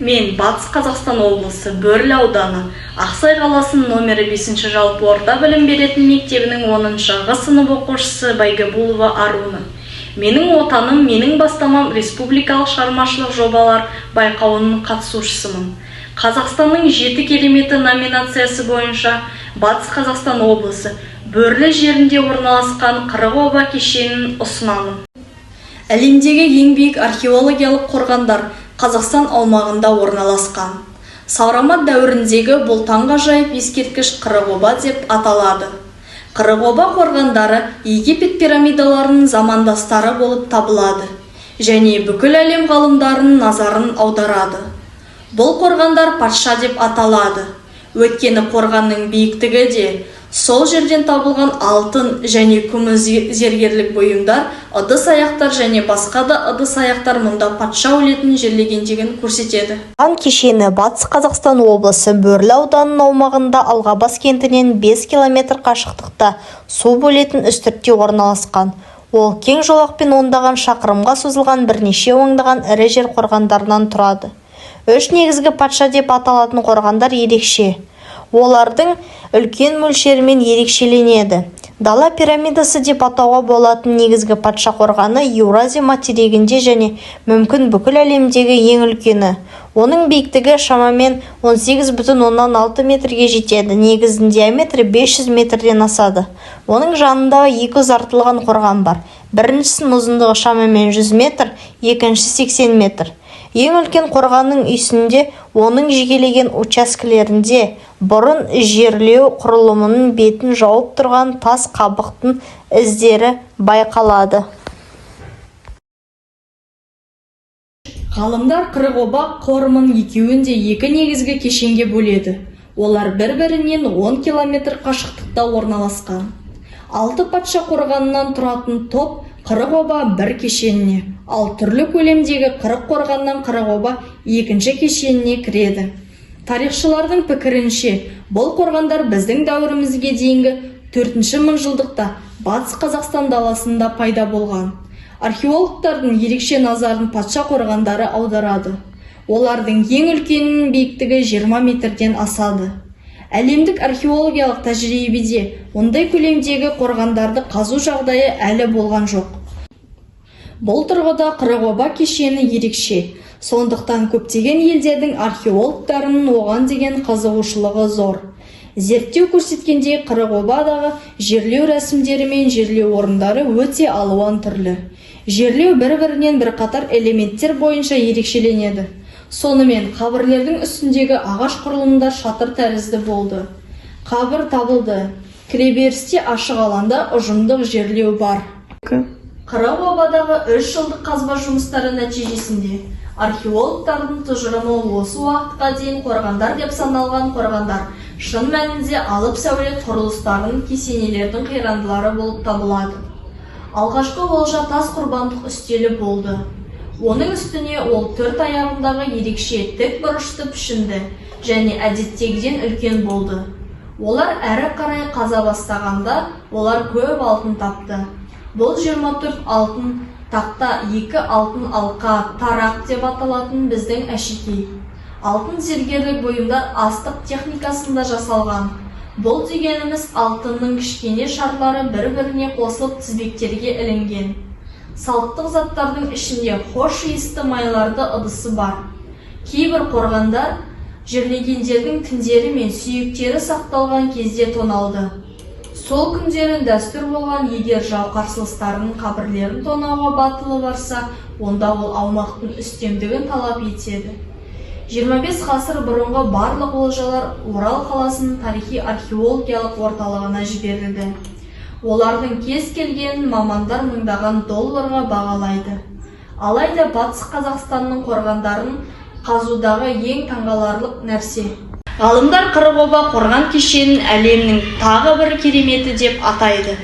Мен Батыс Қазақстан облысы Бөрлі ауданы Ақсай қаласының номері 5 жалпы орта білім беретін мектебінің 10-ғы сынып оқушысы Байгабулова Аруна. Менің отаным, менің бастамам республикалық шығармашылық жобалар байқауының қатысушысымын. Қазақстанның 7 кереметі номинациясы бойынша Батыс Қазақстан облысы Бөрлі жерінде орналасқан Қырық-оба кешенін ұсынамын. Әлемдегі ең биік археологиялық қорғандар Қазақстан аумағында орналасқан. Саурамат дәуіріндегі бұл таңғажайып ескерткіш Қырық-оба деп аталады. Қырық-оба қорғандары Египет пирамидаларының замандастары болып табылады және бүкіл әлем ғалымдарының назарын аударады. Бұл қорғандар патша деп аталады. Өйткені қорғанның биіктігі де сол жерден табылған алтын және күміс зергерлік бұйымдар, ыдыс аяқтар және басқа да ыдыс аяқтар мұнда патша өлетін жерлегендігін көрсетеді. Қорған кешені Батыс Қазақстан облысы Бөрлі ауданының аумағында Алғабас кентінен 5 км қашықтықта су бөлетін үстіртте орналасқан. Ол кең жолақпен ондаған шақырымға созылған бірнеше оңдаған ірі жер қорғандарынан тұрады. 3 негізгі патша деп аталатын қорғандар ерекше. Олардың үлкен мөлшерімен ерекшеленеді. Дала пирамидасы деп атауға болатын негізгі патша қорғаны Еуразия материгінде және мүмкін бүкіл әлемдегі ең үлкені. Оның биіктігі шамамен 18,6 метрге жетеді. Негіздің диаметрі 500 метрден асады. Оның жанында 2 ұзартылған қорған бар. Біріншісінің ұзындығы шамамен 100 метр, екіншісі 80 метр. Ең үлкен қорғанның үстінде оның жекелеген учаскелерінде бұрын жерлеу құрылымының бетін жауып тұрған тас қабықтың іздері байқалады. Ғалымдар Қырық-оба қорымын екеуін де 2 негізгі кешенге бөледі. Олар бір-бірінен 10 км қашықтықта орналасқан. 6 патша қорғанынан тұратын топ Қырық-оба бір кешеніне, ал түрлі көлемдегі 40 қорғаннан Қырық-оба екінші кешеніне кіреді. Тарихшылардың пікірінше, бұл қорғандар біздің дәуірімізге дейінгі 4-ші мыңжылдықта Батыс Қазақстан даласында пайда болған. Археологтардың ерекше назарын патша қорғандары аударады. Олардың ең үлкенінің биіктігі 20 метрден асады. Әлемдік археологиялық тәжірибеде ондай көлемдегі қорғандарды қазу жағдайы әлі болған жоқ. Бұл тұрғыда Қырық-оба кешені ерекше. Сондықтан көптеген елдердің археологтарының оған деген қызығушылығы зор. Зерттеу көрсеткендей, Қырық-обадағы жерлеу рәсімдері мен жерлеу орындары өте алуан түрлі. Жерлеу бір-бірінен бірқатар элементтер бойынша ерекшеленеді. Сонымен қабірлердің үстіндегі ағаш құрылымдар шатыр тәрізді болды. Қабір табылды. Кіреберісте ашық алаңда ұжымдық жерлеу бар. Қырық-обадағы 3 жылдық қазба жұмыстары нәтижесінде археологтардың тұжырымы осы уақытқа дейін қорғандар деп саналған қорғандар шын мәнінде алып сәулет құрылыстарының кесенелердің қирандылары болып табылады. Алғашқы олжа тас құрбандық үстелі болды. Оның үстіне ол 4 аяғындағы ерекше тік бұрышты пішінді және әдеттегіден үлкен болды. Олар әрі қарай қаза бастағанда, олар көп алтын тапты. Бұл 24 алтын тақта, 2 алтын алқа, тарақ деп аталатын біздің әшекей. Алтын зергерлік бұйымдар астық техникасында жасалған. Бұл дегеніміз алтынның кішкене шарлары бір-біріне қосылып тізбектерге ілінген. Салттық заттардың ішінде хош иісті майларды ыдысы бар. Кейбір қорғандар жерлегендердің тіндері мен сүйектері сақталған кезде тоналды. Сол күндері дәстүр болған, егер жау қарсылыстарының қабірлерін тонауға батылы барса, онда ол аумақтың үстемдігін талап етеді. 25 ғасыр бұрынғы барлық олжалар Орал қаласының тарихи археологиялық орталығына жіберілді. Олардың кез келгенін мамандар мыңдаған долларға бағалайды. Алайда Батыс Қазақстанның қорғандарын қазудағы ең таңғаларлық нәрсе. Ғалымдар Қырық-оба қорған кешенін әлемнің тағы бір кереметі деп атайды.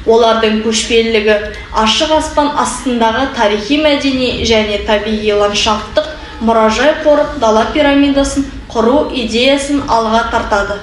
Олардың көшпелілігі ашық аспан астындағы тарихи мәдени және табиғи ландшафттық мұражай қорық дала пирамидасын құру идеясын алға тартады.